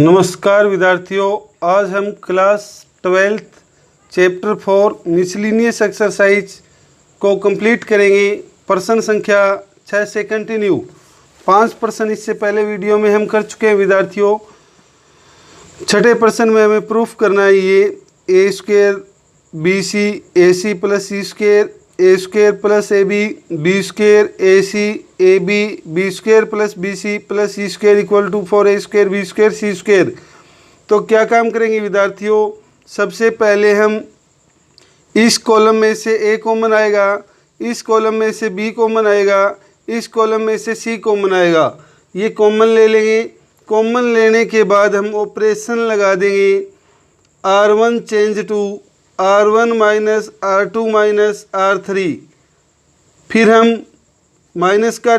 नमस्कार विद्यार्थियों, आज हम class 12th chapter 4 miscellaneous exercise को कंप्लीट करेंगे। प्रश्न संख्या 6 से कंटिन्यू। 5 प्रश्न इससे पहले वीडियो में हम कर चुके हैं विद्यार्थियों। छठे प्रश्न में हमें प्रूफ करना है ये A square B C A C plus C square A square plus A B square A C A B square plus B C plus C square equal to 4 square B square C square. तो क्या काम करेंगे विद्यार्थियों, सबसे पहले हम इस column में से ए कॉमन आएगा, इस कॉलम में से बी कॉमन आएगा, इस कॉलम में से सी कॉमन आएगा। ये कॉमन ले लेंगे। कॉमन लेने के बाद हम ऑपरेशन लगा देंगे R1 change to R1 minus R2 minus R3। फिर हम माइनस का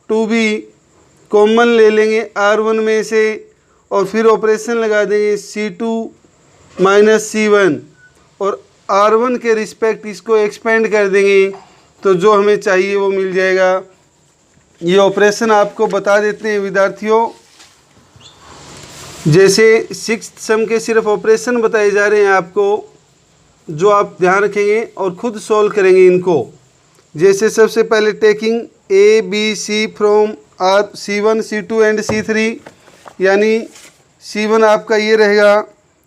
2b कॉमन ले लेंगे R1 में से और फिर ऑपरेशन लगा देंगे C2 माइनस C1 और R1 के रिस्पेक्ट इसको एक्सपेंड कर देंगे तो जो हमें चाहिए वो मिल जाएगा। ये ऑपरेशन आपको बता देते हैं विद्यार्थियों। जैसे 6th सम के सिर्फ ऑपरेशन बताए जा रहे हैं आपको, जो आप ध्यान रखेंगे और खुद सॉल्व करेंगे इनको। जैसे सबसे पहले taking A B C from R C1 C2 and C3, यानी C1 आपका ये रहेगा,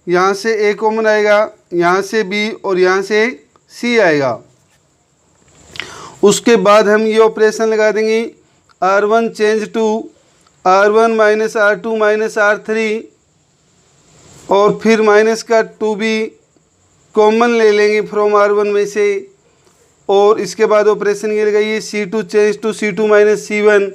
यहाँ से ए कॉमन आएगा, यहाँ से बी और यहाँ से सी आएगा। उसके बाद हम ये ऑपरेशन लगा देंगे R1 change to R1 minus R2 minus R3 और फिर माइनस का 2b कॉमन ले लेंगे फ्रॉम R1 में से और इसके बाद ऑपरेशन ये लगाइए C2 change to C2 minus C1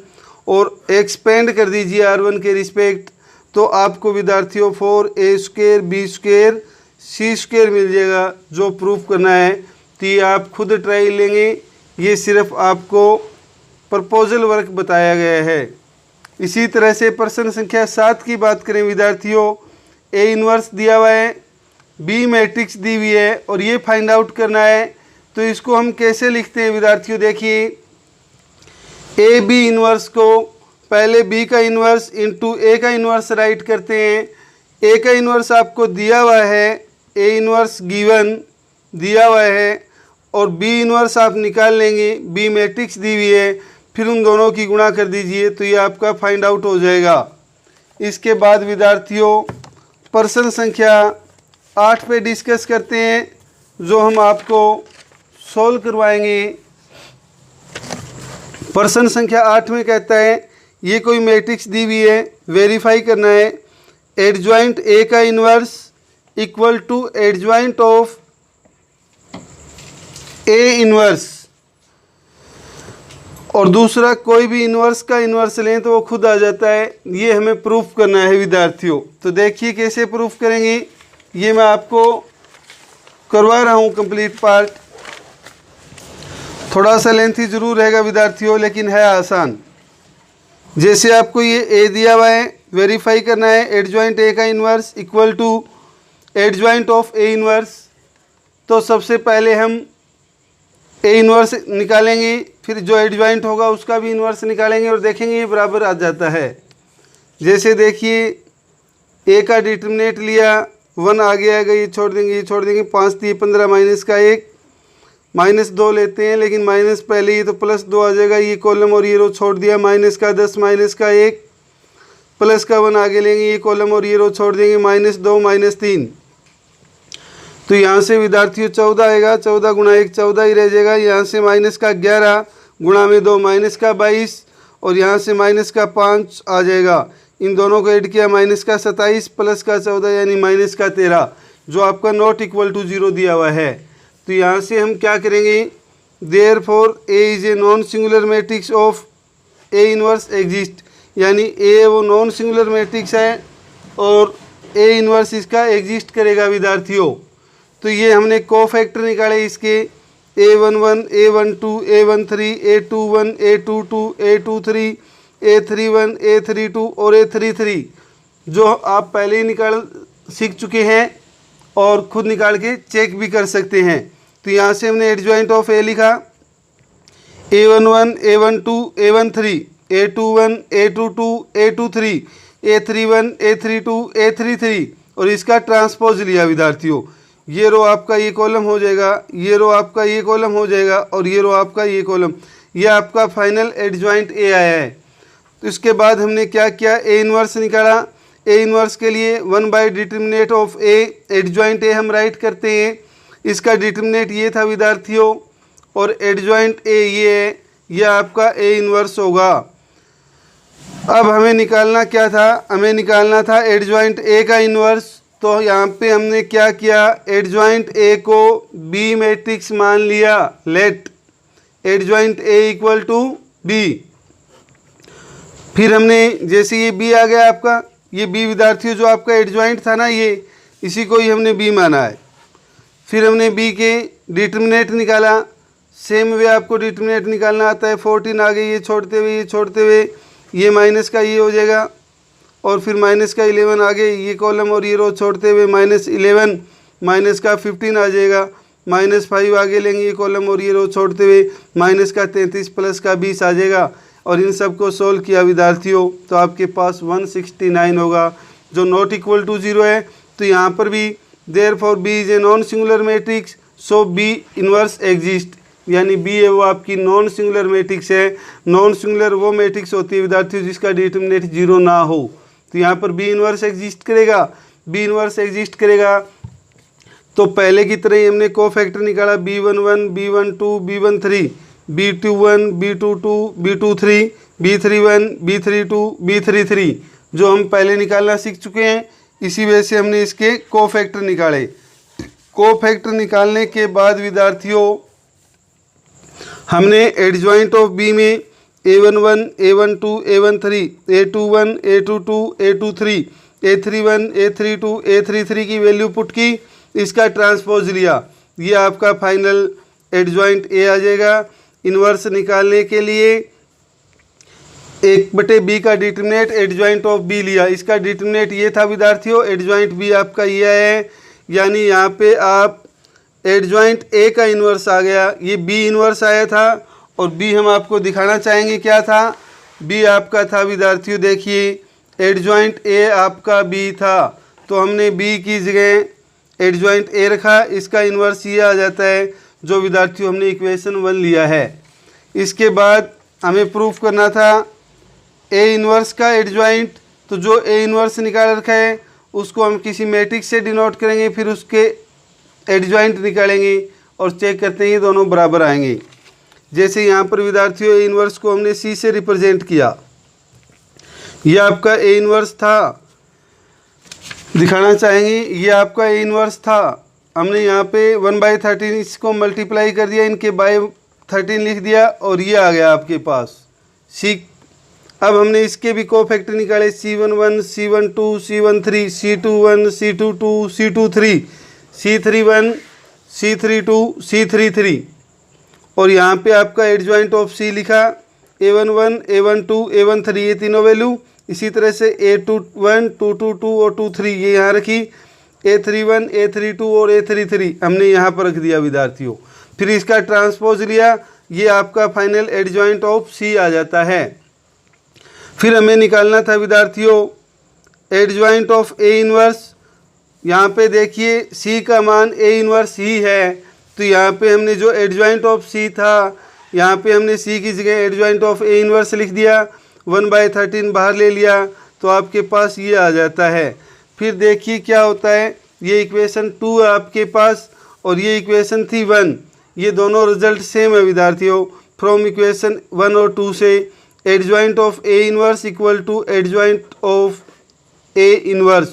और एक्सपेंड कर दीजिए R1 के रिस्पेक्ट। तो आपको विद्यार्थियों 4a square B square C square मिल जाएगा। जो प्रूफ करना है तो ये आप खुद ट्राई लेंगे, ये सिर्फ आपको प्रपोजल वर्क बताया गया है। इसी तरह से प्रश्न संख्या 7 की बात करें विद्यार्थियों, ए इन्वर्स दिया हुआ है, बी मैट्रिक्स दी हुई है और ये फाइंड आउट करना है। तो इसको हम कैसे लिखते हैं विद्यार्थियों, देखिए ए बी इन्वर्स को पहले बी का इन्वर्स इंटू ए का इन्वर्स राइट करते हैं। ए का इन्वर्स आपको दिया हुआ है, ए इन्वर्स गिवन दिया हुआ है और बी इन्वर्स आप निकाल लेंगे, बी मैट्रिक्स दी हुई है, फिर उन दोनों की गुणा कर दीजिए तो ये आपका फाइंड आउट हो जाएगा। इसके बाद विद्यार्थियों प्रश्न संख्या 8 पे डिस्कस करते हैं, जो हम आपको सॉल्व करवाएंगे। प्रश्न संख्या 8 में कहता है ये कोई मैट्रिक्स दी हुई है, वेरीफाई करना है एडजॉइंट ए का inverse equal to adjoint of A inverse, और दूसरा कोई भी इन्वर्स का इन्वर्स लें तो वो खुद आ जाता है। ये हमें प्रूफ करना है विद्यार्थियों। तो देखिए कैसे प्रूफ करेंगे, ये मैं आपको करवा रहा हूँ कंप्लीट पार्ट। थोड़ा सा लेंथी जरूर रहेगा विद्यार्थियों, लेकिन है आसान। जैसे आपको ये ए दिया हुआ है, वेरीफाई करना है एडजॉइंट ए का inverse equal to adjoint of A inverse. तो सबसे पहले हम ए इन्वर्स निकालेंगे, फिर जो एडजॉइंट होगा उसका भी इन्वर्स निकालेंगे और देखेंगे ये बराबर आ जाता है। जैसे देखिए ए का डिटर्मिनेंट लिया, 1 आगे आएगा, ये छोड़ देंगे, ये छोड़ देंगे, 5 दिए 15 माइनस का 1 माइनस 2 लेते हैं, लेकिन माइनस पहले ही तो प्लस 2 आ जाएगा, ये कॉलम और ये रो छोड़ दिया, माइनस का 10 माइनस का 1 प्लस का 1 आगे लेंगे, ये कॉलम और ये रो छोड़ देंगे, माइनस 2 माइनस 3। तो यहाँ से विद्यार्थियों 14 आएगा, 14 गुणा 1 14 ही रह जाएगा। यहाँ से माइनस का 11 गुणा में 2 माइनस का 22 और यहाँ से माइनस का 5 आ जाएगा। इन दोनों को ऐड किया, माइनस का 27 प्लस का 14 यानी माइनस का 13, जो आपका नॉट इक्वल टू 0 दिया हुआ है। तो यहाँ से हम क्या करेंगे, therefore A is a non singular matrix of A inverse exist, यानी ए वो नॉन सिंगुलर मैट्रिक्स है और ए इन्वर्स इसका एग्जिस्ट करेगा विद्यार्थियों। तो ये हमने कोफैक्टर निकाले इसके A11 A12 A13 A21 A22 A23 A31 A32 और A33, जो आप पहले ही निकाल सीख चुके हैं और खुद निकाल के चेक भी कर सकते हैं। तो यहाँ से हमने एडजॉइंट ऑफ ए लिखा, A11 A12 A13 A21 A22 A23, A31 A32 A33 और इसका ट्रांसपोज लिया विद्यार्थियों, ये रो आपका ये कॉलम हो जाएगा, ये रो आपका ये कॉलम हो जाएगा और ये रो आपका ये कॉलम, ये आपका फाइनल एडजॉइंट ए आया है। तो इसके बाद हमने क्या किया, ए इनवर्स निकाला। ए इनवर्स के लिए 1 determinate of A, adjoint A हम राइट करते हैं, इसका डिटर्मिनेट ये था विद्यार्थियों और एडजॉइंट ए ये है, ये आपका ए इनवर्स होगा। अब हमें निकालना क्या था, हमें निकालना था एडजॉइंट ए का इनवर्स। तो यहाँ पे हमने क्या किया, एडजॉइंट ए को बी मैट्रिक्स मान लिया, let adjoint A equal to B. फिर हमने जैसे ये बी आ गया आपका, ये बी विद्यार्थियों जो आपका एडजॉइंट था ना, ये इसी को ही हमने बी माना है। फिर हमने बी के डिटर्मिनेट निकाला, सेम वे आपको डिटर्मिनेट निकालना आता है। 14 आ गई, ये छोड़ते हुए ये छोड़ते हुए ये माइनस का ये हो जाएगा और फिर माइनस का 11 आ गए, ये कॉलम और ये रो छोड़ते हुए -11 माइनस का 15 आ जाएगा, -5 आगे लेंगे ये कॉलम और ये रो छोड़ते हुए माइनस का 33 प्लस का 20 आ जाएगा। और इन सब को सोल्व किया विद्यार्थियों तो आपके पास 169 होगा जो नॉट इक्वल टू 0 है। तो यहाँ पर भी therefore B is a non singular matrix so B inverse exist, यानी बी है वो आपकी नॉन सिंगुलर मैट्रिक्स है। नॉन सिंगुलर वो मैट्रिक्स होती है विद्यार्थियों जिसका डिटर्मिनेट 0 ना हो। तो यहाँ पर बी इनवर्स एग्जिस्ट करेगा, बी इनवर्स एग्जिस्ट करेगा तो पहले की तरह ही हमने कोफैक्टर निकाला, B11 B12 B13 B21 B22 B23 B31 B32 B33 जो हम पहले निकालना सीख चुके हैं। इसी वजह से हमने इसके कोफैक्टर निकाले। कोफैक्टर निकालने के बाद विद्यार्थियों हमने एडजॉइंट ऑफ बी में A11 A12 A13 A21 A22 A23 A31 A32 A33 की वैल्यू पुट की, इसका ट्रांसपोज लिया, ये आपका फाइनल एडजॉइंट ए आ जाएगा। इन्वर्स निकालने के लिए 1/b का डिटर्मिनेट एडजॉइंट ऑफ बी लिया, इसका डिटर्मिनेट ये था विद्यार्थियों, एडजॉइंट बी आपका ये है, यानी यहाँ पे आप एडजॉइंट ए का इन्वर्स आ गया, ये बी इन्वर्स आया था और बी हम आपको दिखाना चाहेंगे क्या था। बी आपका था विद्यार्थियों, देखिए एडजॉइंट ए आपका बी था तो हमने बी की जगह एडजॉइंट ए रखा, इसका इन्वर्स ये आ जाता है जो विद्यार्थियों हमने इक्वेशन 1 लिया है। इसके बाद हमें प्रूफ करना था ए इन्वर्स का एडजॉइंट, तो जो ए इन्वर्स निकाल रखा है उसको हम किसी मैट्रिक्स से डिनोट करेंगे, फिर उसके एडजॉइंट निकालेंगे और चेक करते हैं ये दोनों बराबर आएंगे। जैसे यहाँ पर विद्यार्थियों ए इन्वर्स को हमने सी से रिप्रेजेंट किया, यह आपका ए इन्वर्स था, दिखाना चाहेंगे ये आपका ए इन्वर्स था। हमने यहाँ पे 1/13 इसको मल्टीप्लाई कर दिया, इनके बाय 13 लिख दिया और ये आ गया आपके पास सी। अब हमने इसके भी कोफैक्टर निकाले, C11 C12 C13 C21 C22 C23 C31 C32 C33 और यहाँ पे आपका एडजॉइंट ऑफ सी लिखा, A11 A12 A13 ये तीनों वैल्यू, इसी तरह से A21 222 और 23 ये यहाँ रखी, A31 A32 और A33 हमने यहाँ पर रख दिया विद्यार्थियों। फिर इसका ट्रांसपोज लिया, ये आपका फाइनल एडजॉइंट ऑफ सी आ जाता है। फिर हमें निकालना था विद्यार्थियों एडजॉइंट ऑफ ए इनवर्स। यहाँ पे देखिए सी का मान ए इनवर्स ही है, तो यहाँ पे हमने जो एडजॉइंट ऑफ सी था यहाँ पे हमने सी की जगह एडजॉइंट ऑफ ए इनवर्स लिख दिया, 1/13 बाहर ले लिया तो आपके पास ये आ जाता है। फिर देखिए क्या होता है, ये इक्वेशन 2 है आपके पास और ये इक्वेशन थी 1, ये दोनों रिजल्ट सेम है विद्यार्थियों। फ्रॉम इक्वेशन 1 और 2 से adjoint of A inverse equal to adjoint of A inverse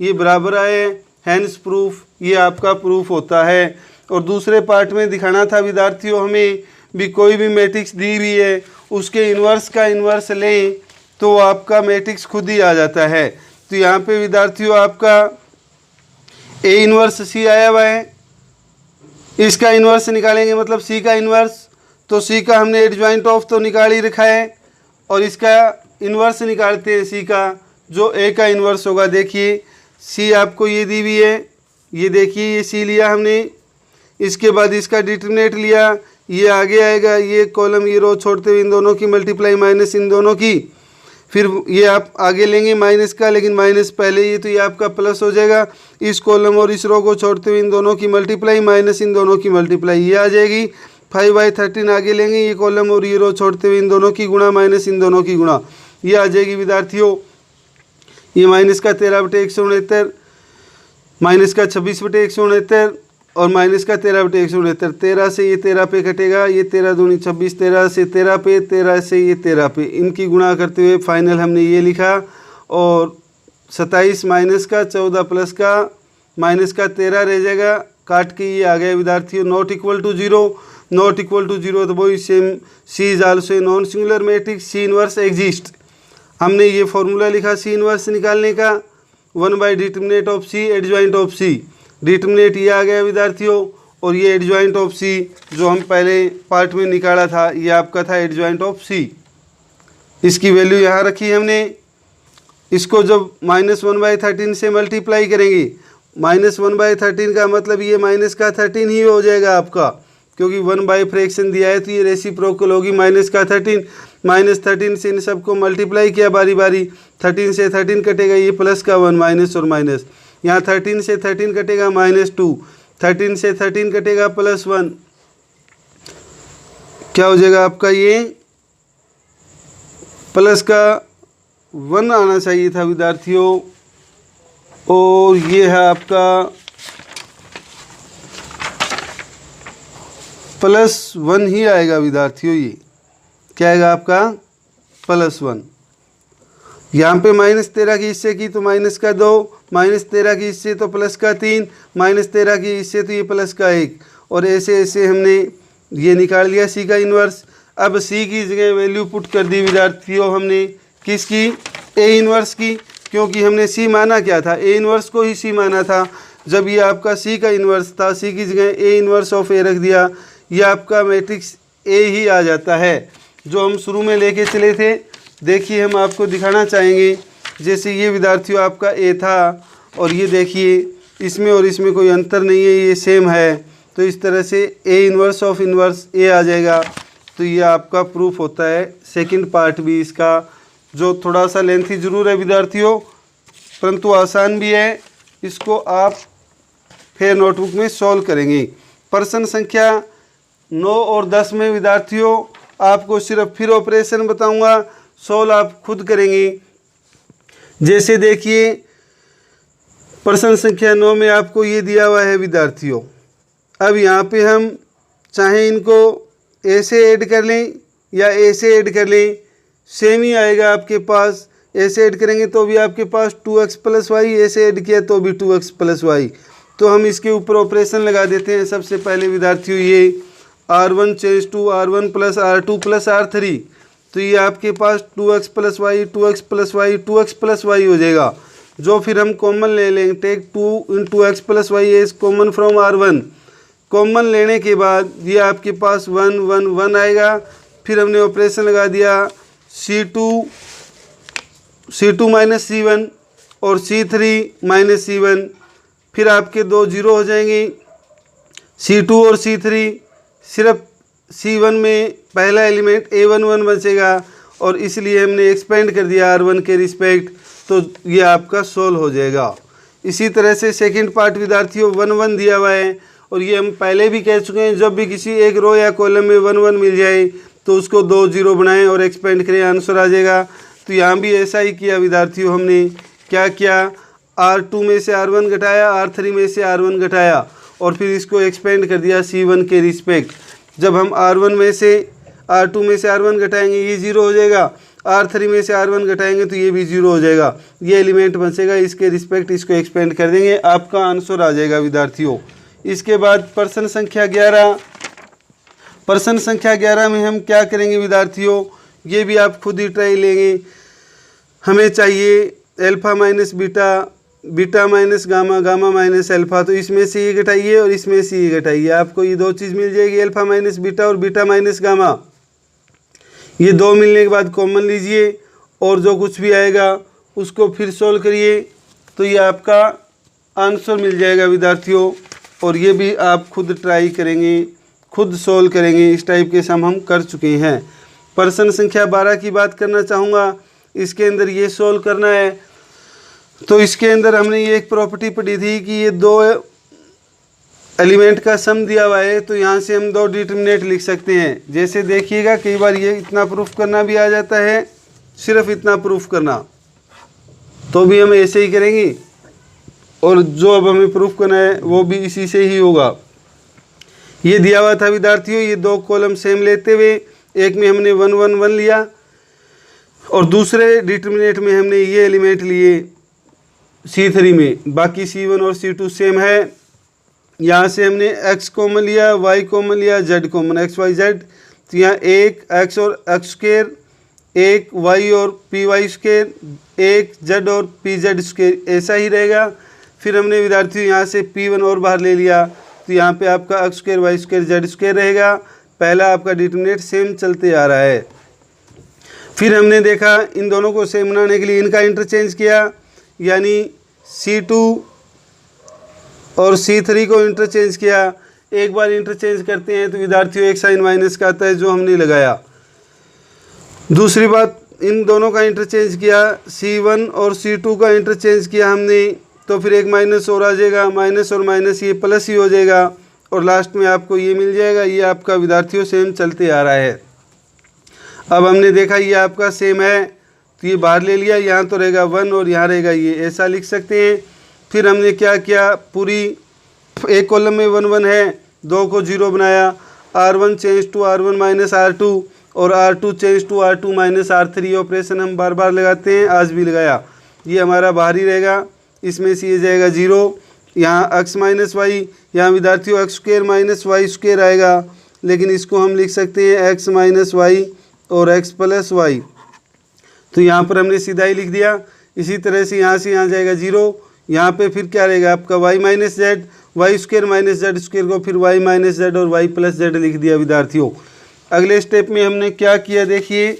ये बराबर आए, हैंस प्रूफ, ये आपका प्रूफ होता है। और दूसरे पार्ट में दिखाना था विद्यार्थियों हमें भी कोई भी मैट्रिक्स दी हुई है उसके इन्वर्स का इन्वर्स लें तो आपका मैट्रिक्स खुद ही आ जाता है। तो यहाँ पे विद्यार्थियों आपका ए इन्वर्स सी आया हुआ है, इसका इन्वर्स निकालेंगे मतलब सी का इन्वर्स, तो सी का हमने एडजॉइंट ऑफ तो निकाल ही रखा है और इसका इन्वर्स निकालते हैं सी का, जो ए का इन्वर्स होगा। देखिए सी आपको ये दी हुई है, ये देखिए ये सी लिया हमने, इसके बाद इसका डिटर्मिनेट लिया, ये आगे आएगा, ये कॉलम ये रो छोड़ते हुए इन दोनों की मल्टीप्लाई माइनस इन दोनों की, फिर ये आप आगे लेंगे माइनस का, लेकिन माइनस पहले ही, तो ये आपका प्लस हो जाएगा। इस कॉलम और इस रो को छोड़ते हुए इन दोनों की मल्टीप्लाई माइनस इन दोनों की मल्टीप्लाई, ये आ जाएगी। 5/13 आगे लेंगे, ये कॉलम और ये रो छोड़ते हुए इन दोनों की गुणा माइनस इन दोनों की गुणा, ये आ जाएगी विद्यार्थियों। ये माइनस का 13/169, माइनस का 26/169 और माइनस का 13/169। 13 से ये 13 पे कटेगा, ये 13 दूनी 26, 13 से 13 पे, 13 से ये 13 पे, इनकी गुणा करते हुए फाइनल हमने ये लिखा। और 27 माइनस का 14 प्लस का माइनस का 13 रह जाएगा, काट के ये आ गया विद्यार्थियों। Not equal to zero, not equal to zero तो वही same, C is also a non singular matrix, C inverse exist. हमने ये फॉर्मूला लिखा सी इनवर्स निकालने का, 1/डिटरमिनेंट of C adjoint of C. Determinant ये आ गया विद्यार्थियों, और ये एडजॉइंट ऑफ सी जो हम पहले पार्ट में निकाला था, ये आपका था एडजॉइंट ऑफ सी। इसकी वैल्यू यहाँ रखी हमने। इसको जब -1/13 से मल्टीप्लाई करेंगे, -1/13 का मतलब ये माइनस का 13 ही हो जाएगा आपका, क्योंकि 1 फ्रैक्शन दिया है तो ये रेसिप्रोकल होगी माइनस का 13। -13 से इन सबको मल्टीप्लाई किया बारी बारी, 13 से 13 कटेगा, ये प्लस का 1 माइनस और माइनस, यहाँ 13 से 13 कटेगा -2, 13 से 13 कटेगा +1, क्या हो जाएगा आपका, ये प्लस का 1 आना चाहिए था विद्यार्थियों, और ये है आपका +1 ही आएगा विद्यार्थियों। ये क्या आएगा आपका +1। यहाँ पे -13 की हिस्से की तो माइनस का 2, -13 की हिस्से तो प्लस का 3, -13 की हिस्से तो ये प्लस का 1, और ऐसे ऐसे हमने ये निकाल लिया सी का इन्वर्स। अब सी की जगह वैल्यू पुट कर दी विद्यार्थियों हमने, किसकी, ए इन्वर्स की, क्योंकि हमने सी माना क्या था, ए इन्वर्स को ही सी माना था। जब ये आपका सी का इन्वर्स था, सी की जगह ए इन्वर्स ऑफ ए रख दिया, ये आपका मैट्रिक्स ए ही आ जाता है जो हम शुरू में लेके चले थे। देखिए हम आपको दिखाना चाहेंगे, जैसे ये विद्यार्थियों आपका ए था, और ये देखिए इसमें और इसमें कोई अंतर नहीं है, ये सेम है, तो इस तरह से ए इन्वर्स ऑफ इन्वर्स ए आ जाएगा। तो ये आपका प्रूफ होता है। सेकंड पार्ट भी इसका, जो थोड़ा सा लेंथी ज़रूर है विद्यार्थियों, परंतु आसान भी है। इसको आप फिर नोटबुक में सॉल्व करेंगे। प्रश्न संख्या 9 और 10 में विद्यार्थियों आपको सिर्फ फिर ऑपरेशन बताऊंगा, सॉल्व आप खुद करेंगे। जैसे देखिए प्रश्न संख्या 9 में आपको ये दिया हुआ है विद्यार्थियों। अब यहाँ पे हम चाहे इनको ऐसे ऐड कर लें या ऐसे ऐड कर लें, सेम ही आएगा आपके पास। ऐसे ऐड करेंगे तो भी आपके पास 2x + y, ऐसे ऐड किया तो भी 2x + y। तो हम इसके ऊपर ऑपरेशन लगा देते हैं। सबसे पहले विद्यार्थियों ये R1 change to R1 + R2 + R3, तो ये आपके पास 2x + y 2x + y 2x + y हो जाएगा, जो फिर हम कॉमन ले लेंगे। Take 2 × x + y is common from R1। Common लेने के बाद ये आपके पास 1 1 1 आएगा। फिर हमने ऑपरेशन लगा दिया C2 - C1 और C3 - C1, फिर आपके 2 0 हो जाएंगे। C2 और C3, सिर्फ C1 में पहला एलिमेंट A11 बचेगा, और इसलिए हमने एक्सपेंड कर दिया R1 के रिस्पेक्ट, तो ये आपका सोल्व हो जाएगा। इसी तरह से सेकंड पार्ट विद्यार्थियों 1 1 दिया हुआ है, और ये हम पहले भी कह चुके हैं, जब भी किसी एक रो या कॉलम में 1 1 मिल जाए तो उसको 2 0 बनाएं और एक्सपेंड करें, आंसर आ जाएगा। तो यहाँ भी ऐसा ही किया विद्यार्थियों। हमने क्या किया, R2 में से R1 घटाया, R3 में से R1 घटाया, और फिर इसको एक्सपेंड कर दिया C1 के रिस्पेक्ट। जब हम R1 में से R2 में से R1 घटाएंगे ये 0 हो जाएगा, R3 में से R1 घटाएंगे तो ये भी 0 हो जाएगा। ये एलिमेंट बचेगा, इसके रिस्पेक्ट इसको एक्सपेंड कर देंगे, आपका आंसर आ जाएगा विद्यार्थियों। इसके बाद प्रश्न संख्या 11। प्रश्न संख्या 11 में हम क्या करेंगे विद्यार्थियों, ये भी आप खुद ही ट्राई लेंगे। हमें चाहिए alpha - beta, beta - gamma, gamma - alpha, तो इसमें से ये घटाइए और इसमें से ये घटाइए, आपको ये 2 चीज़ मिल जाएगी, अल्फ़ा - बीटा और बीटा - गामा। ये 2 मिलने के बाद कॉमन लीजिए, और जो कुछ भी आएगा उसको फिर सोल्व करिए, तो ये आपका आंसर मिल जाएगा विद्यार्थियों। और ये भी आप खुद ट्राई करेंगे, खुद सोल्व करेंगे। इस टाइप के सम हम कर चुके हैं। प्रश्न संख्या 12 की बात करना चाहूँगा। इसके अंदर ये सोल्व करना है। तो इसके अंदर हमने ये एक प्रॉपर्टी पढ़ी थी कि ये दो एलिमेंट का सम दिया हुआ है, तो यहाँ से हम दो डिटर्मिनेंट लिख सकते हैं। जैसे देखिएगा कई बार ये इतना प्रूफ करना भी आ जाता है, सिर्फ इतना प्रूफ करना, तो भी हम ऐसे ही करेंगे, और जो अब हमें प्रूफ करना है वो भी इसी से ही होगा। ये दिया हुआ था विद्यार्थियों, ये दो कॉलम सेम लेते हुए एक में हमने 1 1 1 लिया और दूसरे डिटर्मिनेंट में हमने ये एलिमेंट लिए C3 में, बाकी C1 और C2 सेम है। यहाँ से हमने x कॉमन लिया, y कॉमन लिया, z common, x y z, तो यहाँ एक x और x स्क्वायर, एक y और पी वाई स्क्वायर, एक z और पी जेड स्क्वायर, ऐसा ही रहेगा। फिर हमने विद्यार्थियों यहाँ से P1 और बाहर ले लिया, तो यहाँ पे आपका x square Y square Z square रहेगा। पहला आपका डिटर्मिनेंट सेम चलते आ रहा है। फिर हमने देखा इन दोनों को सेम बनाने के लिए इनका इंटरचेंज किया, यानी C2 और C3 को इंटरचेंज किया। एक बार इंटरचेंज करते हैं तो विद्यार्थियों एक साइन माइनस का आता है जो हमने लगाया। दूसरी बात, इन दोनों का इंटरचेंज किया, C1 और C2 का इंटरचेंज किया हमने, तो फिर एक माइनस और आ जाएगा, माइनस और माइनस ये प्लस ही हो जाएगा, और लास्ट में आपको ये मिल जाएगा। ये आपका विद्यार्थियों सेम चलते आ रहा है। अब हमने देखा ये आपका सेम है, तो ये बाहर ले लिया, यहाँ तो रहेगा 1 और यहाँ रहेगा ये, ऐसा लिख सकते हैं। फिर हमने क्या किया, पूरी एक कॉलम में 1 1 है, दो को 0 बनाया, R1 change to R1 minus R2 और R2 change to R2 minus R3। Operation हम बार बार लगाते हैं, आज भी लगाया। ये हमारा बाहर ही रहेगा, इसमें से ये जाएगा 0, यहाँ x माइनस वाई, यहाँ विद्यार्थियों x square minus Y square आएगा, लेकिन इसको हम लिख सकते हैं x माइनस वाई और x प्लस वाई, तो यहाँ पर हमने सीधा ही लिख दिया। इसी तरह से यहाँ जाएगा 0, यहाँ पे फिर क्या रहेगा आपका y minus Z, Y square minus Z square को फिर y माइनस जेड और y प्लस जेड लिख दिया विद्यार्थियों। अगले स्टेप में हमने क्या किया, देखिए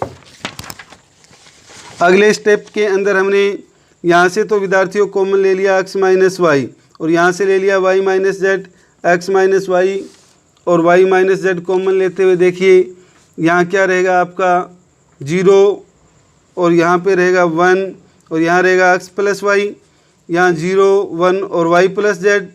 अगले स्टेप के अंदर हमने यहाँ से तो विद्यार्थियों कॉमन ले लिया x माइनस वाई, और यहाँ से ले लिया y minus Z, x minus Y और y माइनस जेड कॉमन लेते हुए देखिए यहाँ क्या रहेगा आपका 0 और यहाँ पे रहेगा 1 और यहाँ रहेगा x प्लस वाई, यहाँ 0 1 और y प्लस जेड,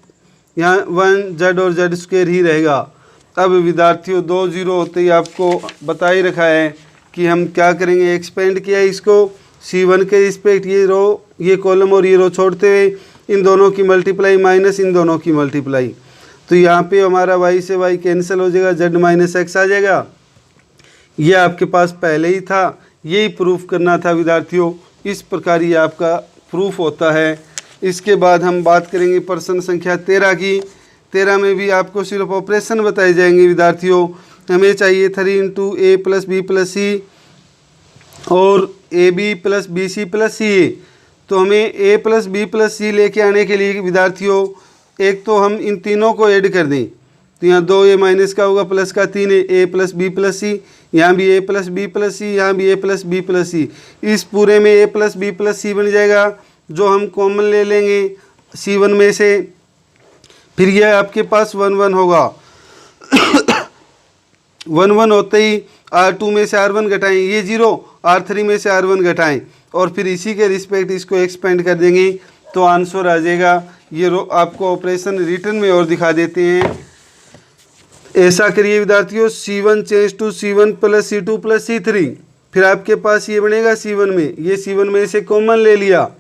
यहाँ 1 z और z स्क्वायर ही रहेगा। अब विद्यार्थियों 2 0 होते ही आपको बता ही रखा है कि हम क्या करेंगे, एक्सपेंड किया इसको C1 के रिस्पेक्ट, ये रो ये कॉलम और ये रो छोड़ते हुए इन दोनों की मल्टीप्लाई माइनस इन दोनों की मल्टीप्लाई, तो यहाँ पे हमारा y से y कैंसिल हो जाएगा, z माइनस x आ जाएगा। ये आपके पास पहले ही था, यही प्रूफ करना था विद्यार्थियों। इस प्रकार ये आपका प्रूफ होता है। इसके बाद हम बात करेंगे प्रश्न संख्या 13 की। 13 में भी आपको सिर्फ ऑपरेशन बताए जाएंगे विद्यार्थियों। हमें चाहिए 3 into A plus B plus C और A B plus B C plus C A. तो हमें A plus B plus C लेके आने के लिए विद्यार्थियों एक तो हम इन तीनों को ऐड कर दें, तो यहाँ 2 ए माइनस का होगा प्लस का 3 ए प्लस बी प्लस सी, यहाँ भी ए प्लस बी प्लस सी, यहाँ भी ए प्लस बी प्लस सी। इस पूरे में ए प्लस बी प्लस सी बन जाएगा, जो हम कॉमन ले लेंगे C1 में से। फिर यह आपके पास 1 1 होगा 1 1 होते ही R2 में से R1 घटाएं, ये 0, R3 में से R1 घटाएं और फिर इसी के रिस्पेक्ट इसको एक्सपेंड कर देंगे तो आंसर आ जाएगा। ये आपको ऑपरेशन रिटर्न में और दिखा देते हैं। ऐसा करिए विद्यार्थियों, C1 change to C1 plus C2 plus C3। फिर आपके पास ये बनेगा C1 में, ये C1 में से कॉमन ले लिया,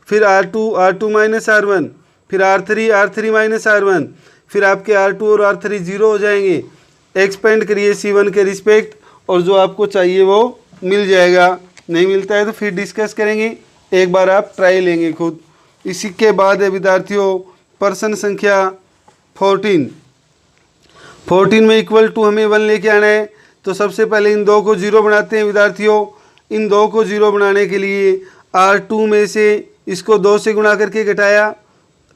फिर R2 माइनस R1, फिर R3 माइनस R1, फिर आपके R2 और R3 0 हो जाएंगे। एक्सपेंड करिए C1 के रिस्पेक्ट और जो आपको चाहिए वो मिल जाएगा। नहीं मिलता है तो फिर डिस्कस करेंगे, एक बार आप ट्राई लेंगे खुद। इसी के बाद है विद्यार्थियों प्रश्न संख्या 14 में इक्वल टू हमें 1 लेके आना है। तो सबसे पहले इन दो को 0 बनाते हैं विद्यार्थियों। इन दो को 0 बनाने के लिए R2 में से इसको 2 से गुणा करके घटाया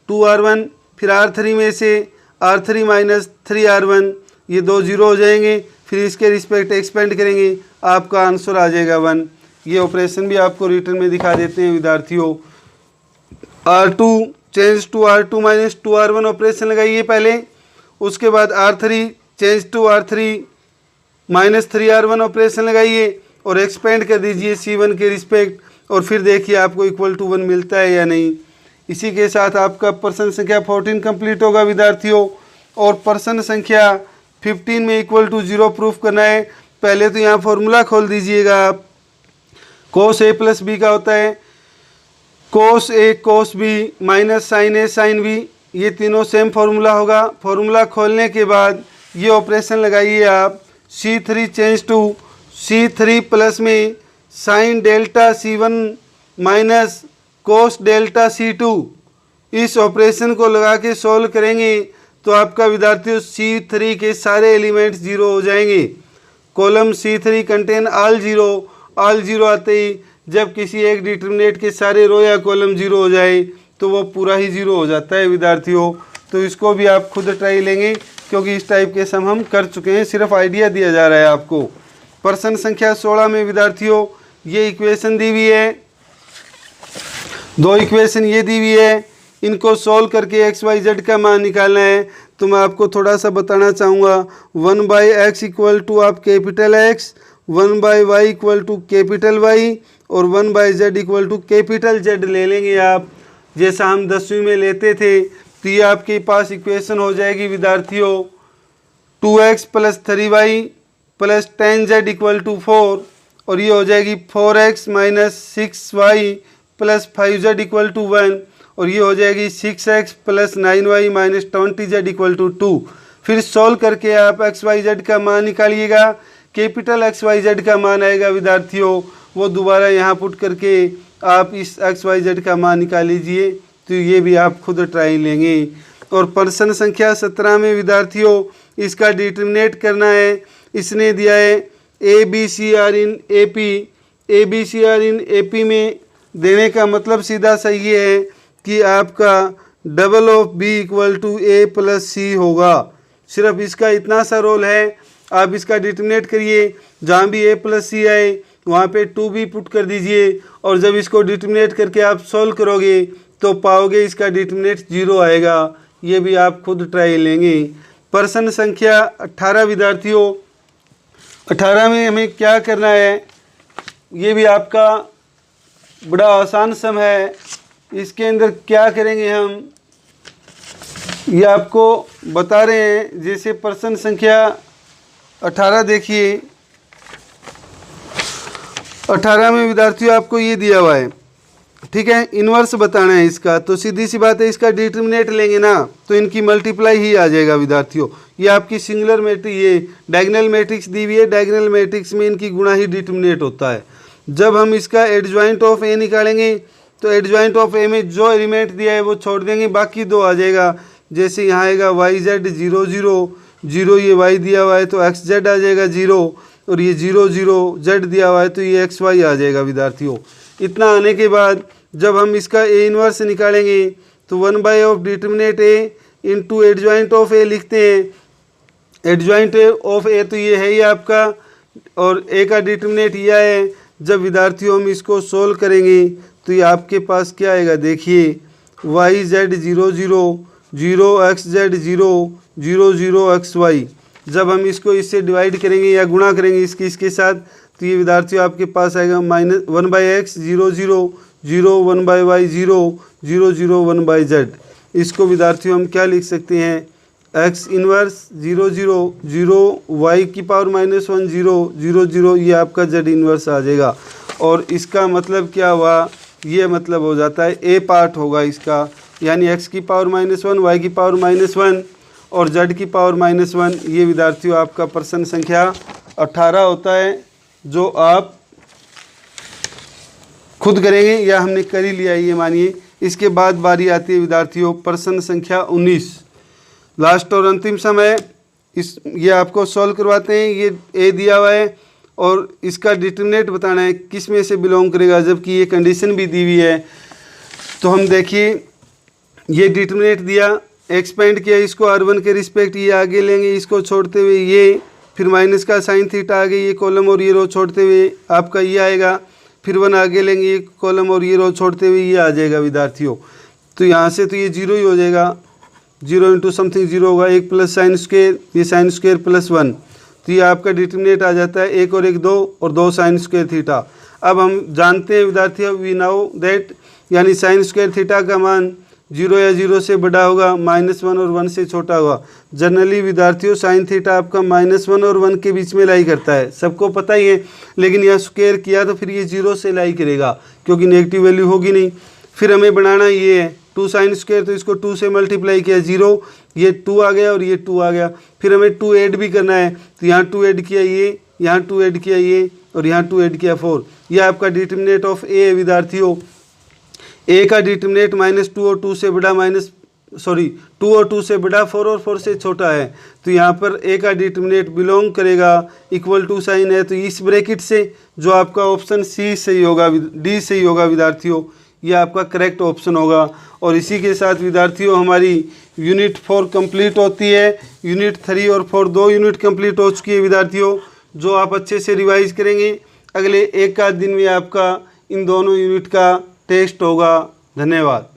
2R1, फिर R3 में से R3 माइनस 3R1, ये 2 0 हो जाएंगे। फिर इसके रिस्पेक्ट एक्सपेंड करेंगे, आपका आंसर आ जाएगा 1। ये ऑपरेशन भी आपको रिटर्न में दिखा देते हैं विद्यार्थियों। R2 change to R2 minus 2R1 operation लगाइए पहले, उसके बाद R3 change to R3 minus 3R1 operation लगाइए और एक्सपेंड कर दीजिए C1 के रिस्पेक्ट। और फिर देखिए आपको इक्वल टू 1 मिलता है या नहीं। इसी के साथ आपका प्रश्न संख्या 14 कंप्लीट होगा विद्यार्थियों। और प्रश्न संख्या 15 में इक्वल टू 0 प्रूफ करना है। पहले तो यहाँ फॉर्मूला खोल दीजिएगा आप। कोस ए प्लस बी का होता है कोस ए कोस बी माइनस साइन ए साइन बी, ये तीनों सेम फार्मूला होगा। फार्मूला खोलने के बाद ये ऑपरेशन लगाइए आप, C3 change to C3 plus में sine delta C1 minus cos delta C2। इस ऑपरेशन को लगा के सॉल्व करेंगे तो आपका विद्यार्थियों C3 के सारे एलिमेंट्स 0 हो जाएंगे। Column C3 contain all zero आते ही जब किसी एक डिटरमिनेट के सारे रो या कॉलम 0 हो जाए तो वो पूरा ही 0 हो जाता है विद्यार्थियों। तो इसको भी आप खुद ट्राई लेंगे क्योंकि इस टाइप के सम हम कर चुके हैं, सिर्फ आइडिया दिया जा रहा है आपको। प्रश्न संख्या 16 में विद्यार्थियों ये इक्वेशन दी हुई है, 2 इक्वेशन ये दी हुई है, इनको सॉल्व करके एक्स वाई जेड का मान निकालना है। तो मैं आपको थोड़ा सा बताना चाहूँगा, 1/x इक्वल टू आप capital X, 1/y equal to capital Y और 1/z equal to capital Z ले लेंगे आप, जैसा हम 10वीं में लेते थे। तो ये आपके पास इक्वेशन हो जाएगी विद्यार्थियों 2x plus 3y plus 10z equal to 4, और ये हो जाएगी 4x minus 6y plus 5z equal to 1, और ये हो जाएगी 6x plus 9y minus 20z equal to 2। फिर सॉल्व करके आप xyz का मान निकालिएगा। कैपिटल xyz का मान आएगा विद्यार्थियों, वो दोबारा यहाँ पुट करके आप इस xyz का मान निकाल लीजिए। तो ये भी आप खुद ट्राई लेंगे। और प्रश्न संख्या 17 में विद्यार्थियों इसका डिटरमिनेट करना है। इसने दिया है ABCR इन AP, ABCR इन AP में देने का मतलब सीधा सा ये है कि आपका double of B equal to A plus C होगा। सिर्फ इसका इतना सा रोल है, आप इसका डिटरमिनेट करिए, जहाँ भी A प्लस C आए वहाँ पे 2B पुट कर दीजिए, और जब इसको डिटरमिनेट करके आप सॉल्व करोगे तो पाओगे इसका डिटरमिनेट 0 आएगा। ये भी आप खुद ट्राई लेंगे। प्रश्न संख्या 18 विद्यार्थियों, 18 में हमें क्या करना है, ये भी आपका बड़ा आसान सम है। इसके अंदर क्या करेंगे हम, ये आपको बता रहे हैं। जैसे प्रश्न संख्या 18 देखिए, 18 में विद्यार्थियों आपको ये दिया हुआ है, ठीक है, इन्वर्स बताना है इसका। तो सीधी सी बात है, इसका डिटरमिनेट लेंगे ना तो इनकी मल्टीप्लाई ही आ जाएगा विद्यार्थियों। ये आपकी सिंगुलर मैट्रिक्स, ये डायगोनल मैट्रिक्स दी हुई है, डायगोनल मैट्रिक्स में इनकी गुणा ही डिटरमिनेट होता है। जब हम इसका एडजॉइंट ऑफ ए निकालेंगे तो एडजॉइंट ऑफ ए में जो एलिमेंट दिया है वो छोड़ देंगे, बाकी 2 आ जाएगा। जैसे यहाँ आएगा YZ 0 0 0, ये y दिया हुआ है तो XZ आ जाएगा 0, और ये 0 0 Z दिया हुआ है तो ये XY आ जाएगा विद्यार्थियों। इतना आने के बाद जब हम इसका ए इन्वर्स निकालेंगे तो 1 of determinant A into adjoint of A लिखते हैं। एडजॉइंट ऑफ ए तो ये है ही आपका, और ए का डिटरमिनेट यह है। जब विद्यार्थियों हम इसको सोल्व करेंगे तो ये आपके पास क्या आएगा, देखिए YZ 0 0 0 XZ 0 0 0 XY। जब हम इसको इससे डिवाइड करेंगे या गुणा करेंगे इसके साथ तो ये विद्यार्थियों आपके पास आएगा माइनस 1/x 0 0 0 1/y 0 0 0 1/z। इसको विद्यार्थियों हम क्या लिख सकते हैं, x इनवर्स 0 0 0 y की पावर -1 0 0 0, ये आपका z इनवर्स आ जाएगा। और इसका मतलब क्या हुआ, ये मतलब हो जाता है a पार्ट होगा इसका, यानी x की पावर -1 y की पावर -1 और z की पावर -1। ये विद्यार्थियों आपका प्रश्न संख्या 18 होता है, जो आप खुद करेंगे या हमने कर ही लिया ये मानिए। इसके बाद बारी आती है विद्यार्थियों प्रश्न संख्या 19, लास्ट और अंतिम समय। ये आपको सॉल्व करवाते हैं। ये ए दिया हुआ है और इसका डिटरमिनेट बताना है किस में से बिलोंग करेगा, जबकि ये कंडीशन भी दी हुई है। तो हम देखिए, ये डिटरमिनेट दिया, एक्सपेंड किया इसको R1 के रिस्पेक्ट, ये आगे लेंगे, इसको छोड़ते हुए ये, फिर माइनस का साइन थीटा आगे, ये कॉलम और ये रो छोड़ते हुए आपका ये आएगा, फिर 1 आगे लेंगे, ये कॉलम और ये रो छोड़ते हुए ये आ जाएगा विद्यार्थियों। तो यहाँ से तो ये 0 ही हो जाएगा, 0 इंटू समथिंग 0 होगा, 1 प्लस साइन स्क्वेयर, ये साइन स्क्वेयर प्लस 1, तो ये आपका डिटरमिनेट आ जाता है 1 और 1 2 और 2 साइन स्क्वेयर थीटा। अब हम जानते हैं विद्यार्थियों, वी नाउ दैट, यानी साइन स्क्वायर थीटा का मान 0 या 0 से बड़ा होगा, -1 और 1 से छोटा होगा। जनरली विद्यार्थियों साइन थीटा आपका -1 और 1 के बीच में लाई करता है, सबको पता ही है, लेकिन यह स्क्वायर किया तो फिर ये 0 से लाई करेगा क्योंकि नेगेटिव वैल्यू होगी नहीं। फिर हमें बनाना ये है 2 साइन स्क्वायर, तो इसको 2 से मल्टीप्लाई किया 0, ये 2 आ गया और ये 2 आ गया। फिर हमें 2 ऐड भी करना है, तो यहाँ 2 ऐड किया ये, यहाँ 2 ऐड किया ये और यहाँ 2 ऐड किया 4। यह आपका डिटर्मिनेंट ऑफ ए है विद्यार्थियों। ए का डिटर्मिनेंट -2 और 2 से बड़ा 2 और 2 से बड़ा, 4 और 4 से छोटा है, तो यहाँ पर ए का डिटर्मिनेंट बिलोंग करेगा इक्वल टू साइन है, तो इस ब्रैकेट से जो आपका ऑप्शन सी सही होगा, डी सही होगा विद्यार्थियों, यह आपका करेक्ट ऑप्शन होगा। और इसी के साथ विद्यार्थियों हमारी यूनिट 4 कंप्लीट होती है। यूनिट 3 और 4 2 यूनिट कंप्लीट हो चुकी है विद्यार्थियों, जो आप अच्छे से रिवाइज करेंगे। अगले एक आध दिन में आपका इन दोनों यूनिट का टेस्ट होगा। धन्यवाद।